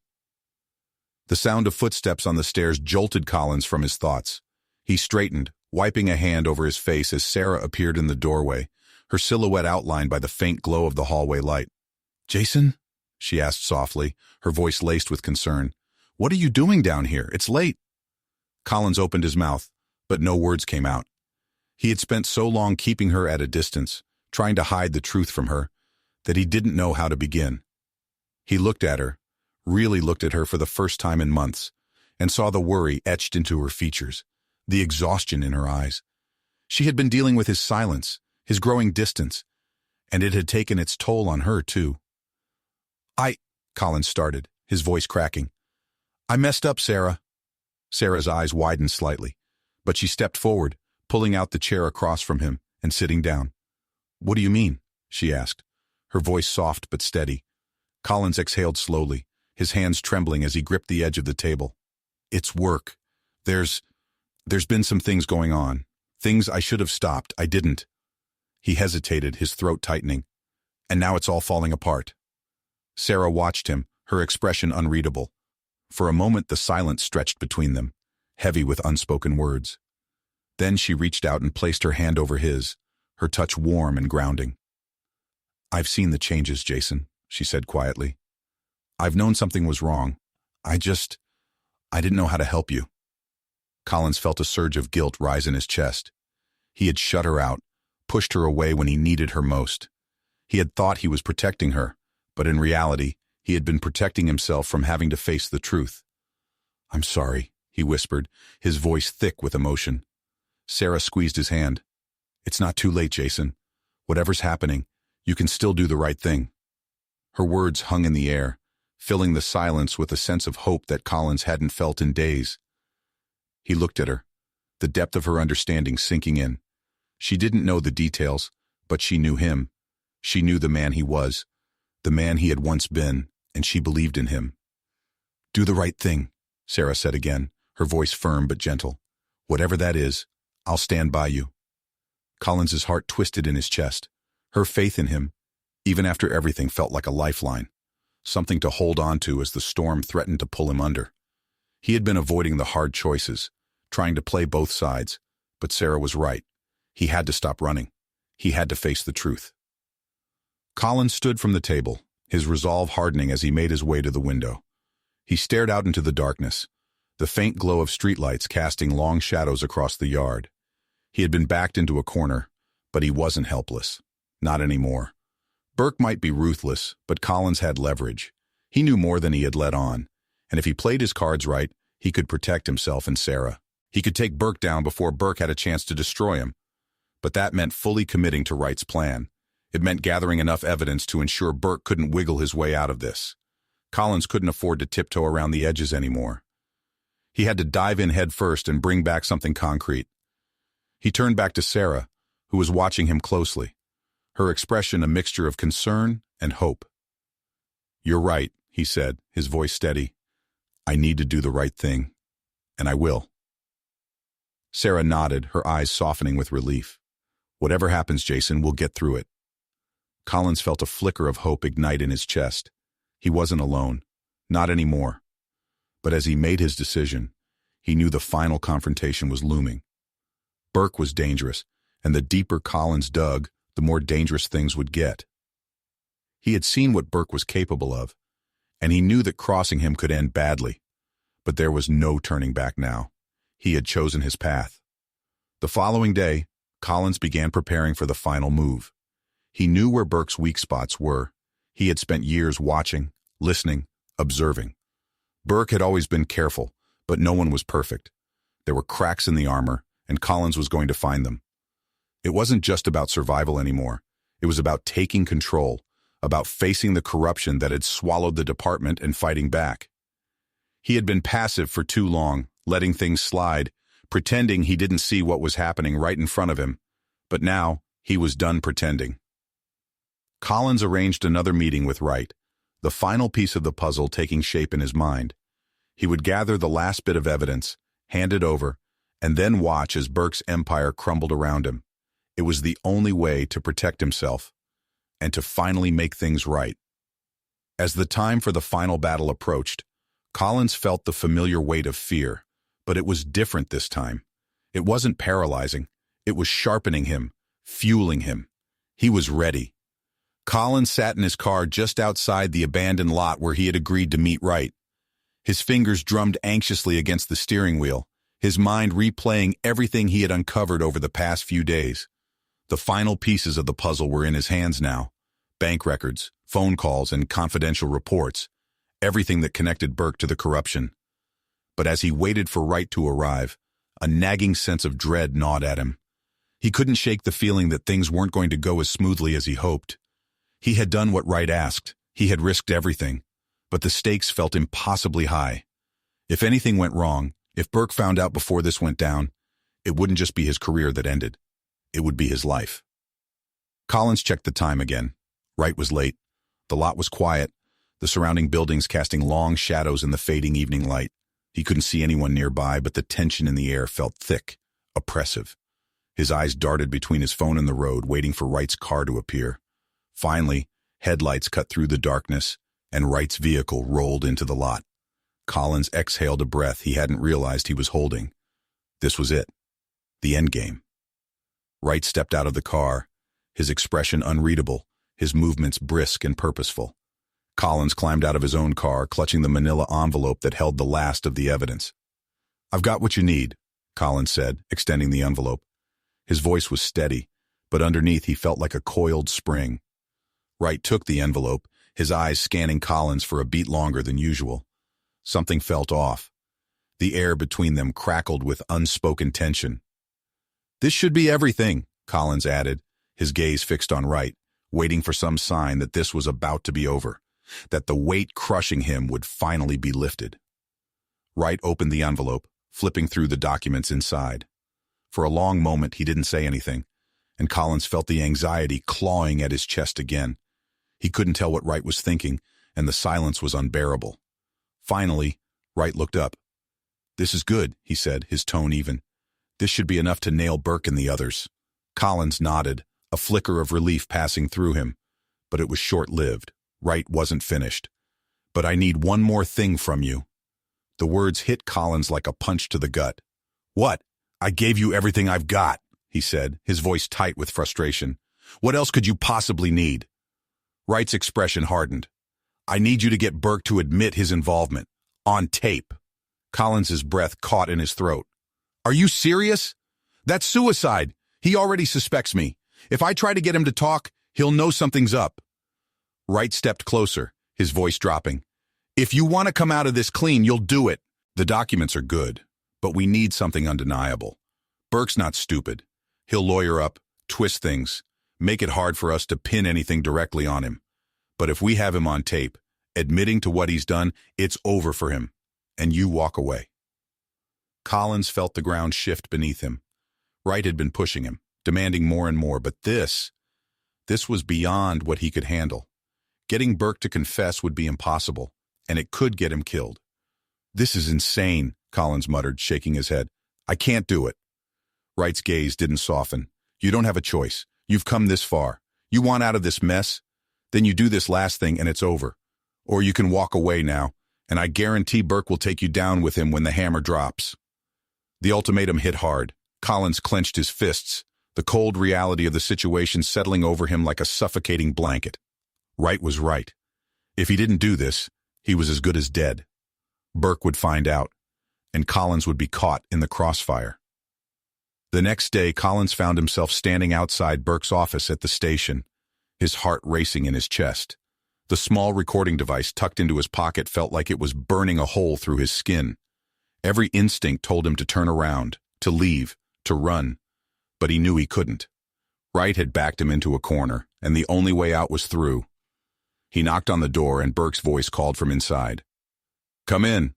The sound of footsteps on the stairs jolted Collins from his thoughts. He straightened, wiping a hand over his face as Sarah appeared in the doorway, her silhouette outlined by the faint glow of the hallway light. "Jason?" she asked softly, her voice laced with concern. "What are you doing down here? It's late." Collins opened his mouth, but no words came out. He had spent so long keeping her at a distance, trying to hide the truth from her, that he didn't know how to begin. He looked at her, really looked at her for the first time in months, and saw the worry etched into her features, the exhaustion in her eyes. She had been dealing with his silence, his growing distance, and it had taken its toll on her, too. Collins started, his voice cracking. "I messed up, Sarah." Sarah's eyes widened slightly, but she stepped forward, pulling out the chair across from him and sitting down. "What do you mean?" she asked, her voice soft but steady. Collins exhaled slowly, his hands trembling as he gripped the edge of the table. "It's work. There's been some things going on. Things I should have stopped. I didn't." He hesitated, his throat tightening. "And now it's all falling apart." Sarah watched him, her expression unreadable. For a moment the silence stretched between them, heavy with unspoken words. Then she reached out and placed her hand over his, her touch warm and grounding. "I've seen the changes, Jason," she said quietly. "I've known something was wrong. I didn't know how to help you." Collins felt a surge of guilt rise in his chest. He had shut her out, pushed her away when he needed her most. He had thought he was protecting her, but in reality, he had been protecting himself from having to face the truth. "I'm sorry," he whispered, his voice thick with emotion. Sarah squeezed his hand. "It's not too late, Jason. Whatever's happening, you can still do the right thing." Her words hung in the air, filling the silence with a sense of hope that Collins hadn't felt in days. He looked at her, the depth of her understanding sinking in. She didn't know the details, but she knew him. She knew the man he was, the man he had once been, and she believed in him. "Do the right thing," Sarah said again, her voice firm but gentle. "Whatever that is, I'll stand by you." Collins's heart twisted in his chest. Her faith in him, even after everything, felt like a lifeline, something to hold on to as the storm threatened to pull him under. He had been avoiding the hard choices, trying to play both sides, but Sarah was right. He had to stop running. He had to face the truth. Collins stood from the table, his resolve hardening as he made his way to the window. He stared out into the darkness, the faint glow of streetlights casting long shadows across the yard. He had been backed into a corner, but he wasn't helpless. Not anymore. Burke might be ruthless, but Collins had leverage. He knew more than he had let on, and if he played his cards right, he could protect himself and Sarah. He could take Burke down before Burke had a chance to destroy him. But that meant fully committing to Wright's plan. It meant gathering enough evidence to ensure Burke couldn't wiggle his way out of this. Collins couldn't afford to tiptoe around the edges anymore. He had to dive in head first and bring back something concrete. He turned back to Sarah, who was watching him closely, her expression a mixture of concern and hope. "You're right," he said, his voice steady. "I need to do the right thing, and I will." Sarah nodded, her eyes softening with relief. Whatever happens, Jason, we'll get through it. Collins felt a flicker of hope ignite in his chest. He wasn't alone. Not anymore. But as he made his decision, he knew the final confrontation was looming. Burke was dangerous, and the deeper Collins dug, the more dangerous things would get. He had seen what Burke was capable of, and he knew that crossing him could end badly. But there was no turning back now. He had chosen his path. The following day, Collins began preparing for the final move. He knew where Burke's weak spots were. He had spent years watching, listening, observing. Burke had always been careful, but no one was perfect. There were cracks in the armor, and Collins was going to find them. It wasn't just about survival anymore. It was about taking control, about facing the corruption that had swallowed the department and fighting back. He had been passive for too long, letting things slide, pretending he didn't see what was happening right in front of him. But now, he was done pretending. Collins arranged another meeting with Wright, the final piece of the puzzle taking shape in his mind. He would gather the last bit of evidence, hand it over, and then watch as Burke's empire crumbled around him. It was the only way to protect himself and to finally make things right. As the time for the final battle approached, Collins felt the familiar weight of fear, but it was different this time. It wasn't paralyzing. It was sharpening him, fueling him. He was ready. Collins sat in his car just outside the abandoned lot where he had agreed to meet Wright. His fingers drummed anxiously against the steering wheel, his mind replaying everything he had uncovered over the past few days. The final pieces of the puzzle were in his hands now. Bank records, phone calls, and confidential reports. Everything that connected Burke to the corruption. But as he waited for Wright to arrive, a nagging sense of dread gnawed at him. He couldn't shake the feeling that things weren't going to go as smoothly as he hoped. He had done what Wright asked. He had risked everything. But the stakes felt impossibly high. If anything went wrong, if Burke found out before this went down, it wouldn't just be his career that ended. It would be his life. Collins checked the time again. Wright was late. The lot was quiet, the surrounding buildings casting long shadows in the fading evening light. He couldn't see anyone nearby, but the tension in the air felt thick, oppressive. His eyes darted between his phone and the road, waiting for Wright's car to appear. Finally, headlights cut through the darkness, and Wright's vehicle rolled into the lot. Collins exhaled a breath he hadn't realized he was holding. This was it. The endgame. Wright stepped out of the car, his expression unreadable, his movements brisk and purposeful. Collins climbed out of his own car, clutching the manila envelope that held the last of the evidence. "I've got what you need," Collins said, extending the envelope. His voice was steady, but underneath he felt like a coiled spring. Wright took the envelope, his eyes scanning Collins for a beat longer than usual. Something felt off. The air between them crackled with unspoken tension. "This should be everything," Collins added, his gaze fixed on Wright, waiting for some sign that this was about to be over, that the weight crushing him would finally be lifted. Wright opened the envelope, flipping through the documents inside. For a long moment he didn't say anything, and Collins felt the anxiety clawing at his chest again. He couldn't tell what Wright was thinking, and the silence was unbearable. Finally, Wright looked up. "This is good," he said, his tone even. "This should be enough to nail Burke and the others." Collins nodded, a flicker of relief passing through him, but it was short-lived. Wright wasn't finished. "But I need one more thing from you." The words hit Collins like a punch to the gut. "What? I gave you everything I've got," he said, his voice tight with frustration. "What else could you possibly need?" Wright's expression hardened. "I need you to get Burke to admit his involvement. On tape." Collins's breath caught in his throat. "Are you serious? That's suicide. He already suspects me. If I try to get him to talk, he'll know something's up." Wright stepped closer, his voice dropping. "If you want to come out of this clean, you'll do it. The documents are good, but we need something undeniable. Burke's not stupid. He'll lawyer up, twist things, make it hard for us to pin anything directly on him. But if we have him on tape, admitting to what he's done, it's over for him, and you walk away." Collins felt the ground shift beneath him. Wright had been pushing him, demanding more and more, but this was beyond what he could handle. Getting Burke to confess would be impossible, and it could get him killed. "This is insane," Collins muttered, shaking his head. "I can't do it." Wright's gaze didn't soften. You don't have a choice. You've come this far. You want out of this mess? Then you do this last thing and it's over. Or you can walk away now, and I guarantee Burke will take you down with him when the hammer drops. The ultimatum hit hard. Collins clenched his fists, the cold reality of the situation settling over him like a suffocating blanket. Right was right. If he didn't do this, he was as good as dead. Burke would find out, and Collins would be caught in the crossfire. The next day, Collins found himself standing outside Burke's office at the station, his heart racing in his chest. The small recording device tucked into his pocket felt like it was burning a hole through his skin. Every instinct told him to turn around, to leave, to run, but he knew he couldn't. Wright had backed him into a corner, and the only way out was through. He knocked on the door, and Burke's voice called from inside. "Come in."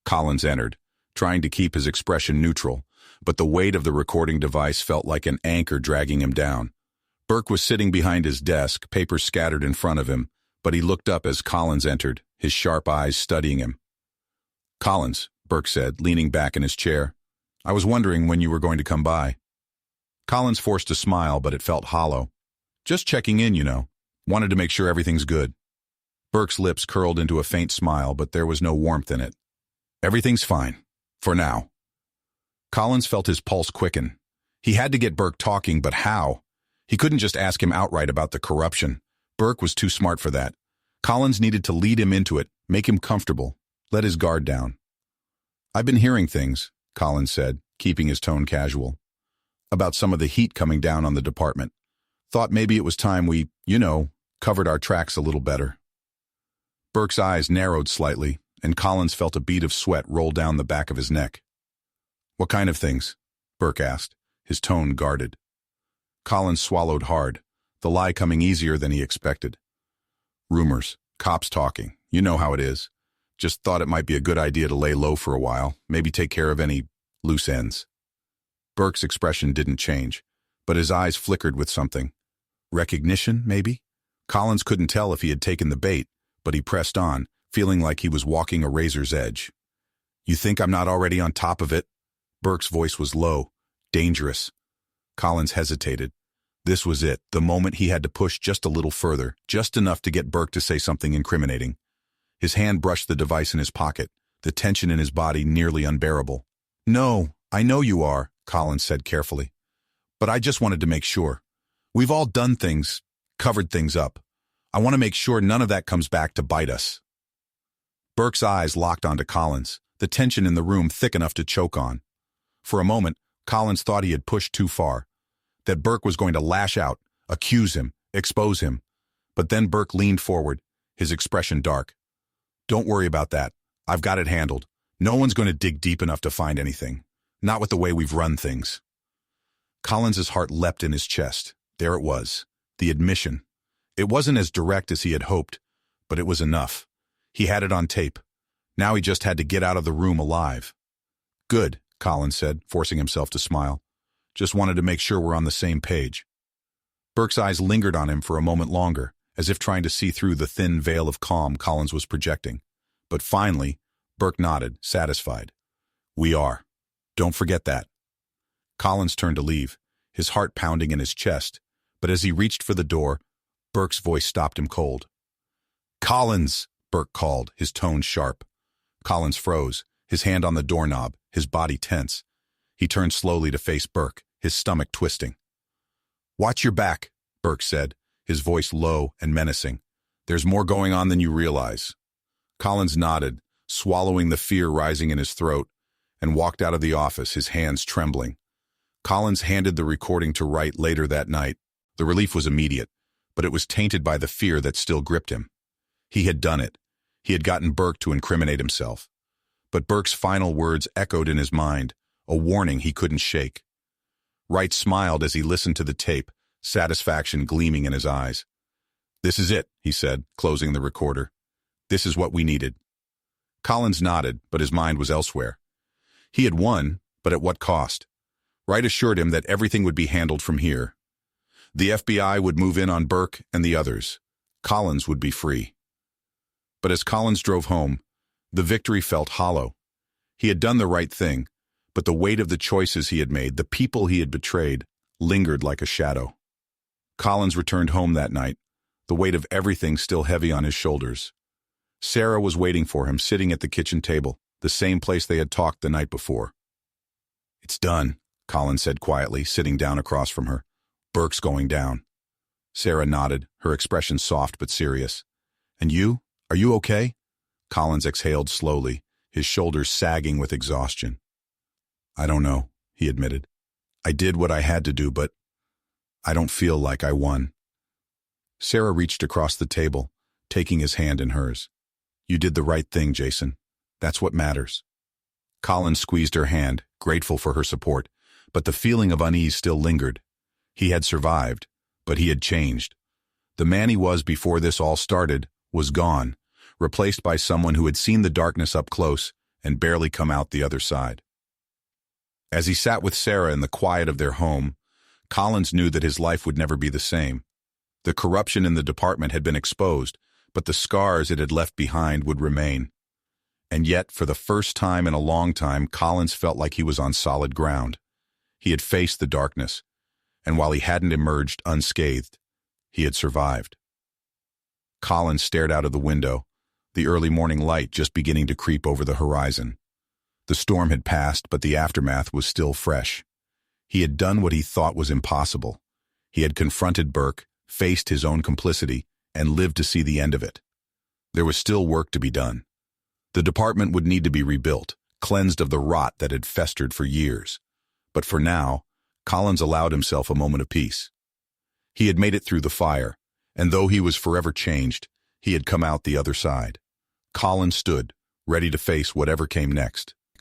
Collins entered, trying to keep his expression neutral, but the weight of the recording device felt like an anchor dragging him down. Burke was sitting behind his desk, papers scattered in front of him, but he looked up as Collins entered, his sharp eyes studying him. "Collins," Burke said, leaning back in his chair, "I was wondering when you were going to come by." Collins forced a smile, but it felt hollow. "Just checking in, you know. Wanted to make sure everything's good." Burke's lips curled into a faint smile, but there was no warmth in it. "Everything's fine. For now." Collins felt his pulse quicken. He had to get Burke talking, but how? He couldn't just ask him outright about the corruption. Burke was too smart for that. Collins needed to lead him into it, make him comfortable, let his guard down. "I've been hearing things," Collins said, keeping his tone casual, "about some of the heat coming down on the department. Thought maybe it was time we, covered our tracks a little better." Burke's eyes narrowed slightly, and Collins felt a bead of sweat roll down the back of his neck. "What kind of things?" Burke asked, his tone guarded. Collins swallowed hard, the lie coming easier than he expected. "Rumors, cops talking, you know how it is. Just thought it might be a good idea to lay low for a while, maybe take care of any loose ends." Burke's expression didn't change, but his eyes flickered with something. Recognition, maybe? Collins couldn't tell if he had taken the bait, but he pressed on, feeling like he was walking a razor's edge. "You think I'm not already on top of it?" Burke's voice was low, dangerous. Collins hesitated. This was it, the moment he had to push just a little further, just enough to get Burke to say something incriminating. His hand brushed the device in his pocket, the tension in his body nearly unbearable. "No, I know you are," Collins said carefully. "But I just wanted to make sure. We've all done things, covered things up. I want to make sure none of that comes back to bite us." Burke's eyes locked onto Collins, the tension in the room thick enough to choke on. For a moment, Collins thought he had pushed too far, that Burke was going to lash out, accuse him, expose him. But then Burke leaned forward, his expression dark. "Don't worry about that. I've got it handled. No one's going to dig deep enough to find anything. Not with the way we've run things." Collins's heart leapt in his chest. There it was, the admission. It wasn't as direct as he had hoped, but it was enough. He had it on tape. Now he just had to get out of the room alive. "Good," Collins said, forcing himself to smile. "Just wanted to make sure we're on the same page." Burke's eyes lingered on him for a moment longer, as if trying to see through the thin veil of calm Collins was projecting. But finally, Burke nodded, satisfied. "We are. Don't forget that." Collins turned to leave, his heart pounding in his chest, but as he reached for the door, Burke's voice stopped him cold. "Collins!" Burke called, his tone sharp. Collins froze, his hand on the doorknob, his body tense. He turned slowly to face Burke, his stomach twisting. "Watch your back," Burke said, his voice low and menacing. "There's more going on than you realize." Collins nodded, swallowing the fear rising in his throat, and walked out of the office, his hands trembling. Collins handed the recording to Wright later that night. The relief was immediate, but it was tainted by the fear that still gripped him. He had done it. He had gotten Burke to incriminate himself. But Burke's final words echoed in his mind, a warning he couldn't shake. Wright smiled as he listened to the tape, satisfaction gleaming in his eyes. "This is it," he said, closing the recorder. "This is what we needed." Collins nodded, but his mind was elsewhere. He had won, but at what cost? Wright assured him that everything would be handled from here. The FBI would move in on Burke and the others. Collins would be free. But as Collins drove home, the victory felt hollow. He had done the right thing, but the weight of the choices he had made, the people he had betrayed, lingered like a shadow. Collins returned home that night, the weight of everything still heavy on his shoulders. Sarah was waiting for him, sitting at the kitchen table, the same place they had talked the night before. "It's done," Collins said quietly, sitting down across from her. "Burke's going down." Sarah nodded, her expression soft but serious. "And you? Are you okay?" Collins exhaled slowly, his shoulders sagging with exhaustion. "I don't know," he admitted. "I did what I had to do, but I don't feel like I won." Sarah reached across the table, taking his hand in hers. "You did the right thing, Jason. That's what matters." Collins squeezed her hand, grateful for her support, but the feeling of unease still lingered. He had survived, but he had changed. The man he was before this all started was gone, replaced by someone who had seen the darkness up close and barely come out the other side. As he sat with Sarah in the quiet of their home, Collins knew that his life would never be the same. The corruption in the department had been exposed, but the scars it had left behind would remain. And yet, for the first time in a long time, Collins felt like he was on solid ground. He had faced the darkness, and while he hadn't emerged unscathed, he had survived. Collins stared out of the window, the early morning light just beginning to creep over the horizon. The storm had passed, but the aftermath was still fresh. He had done what he thought was impossible. He had confronted Burke, faced his own complicity, and lived to see the end of it. There was still work to be done. The department would need to be rebuilt, cleansed of the rot that had festered for years. But for now, Collins allowed himself a moment of peace. He had made it through the fire, and though he was forever changed, he had come out the other side. Collins stood, ready to face whatever came next.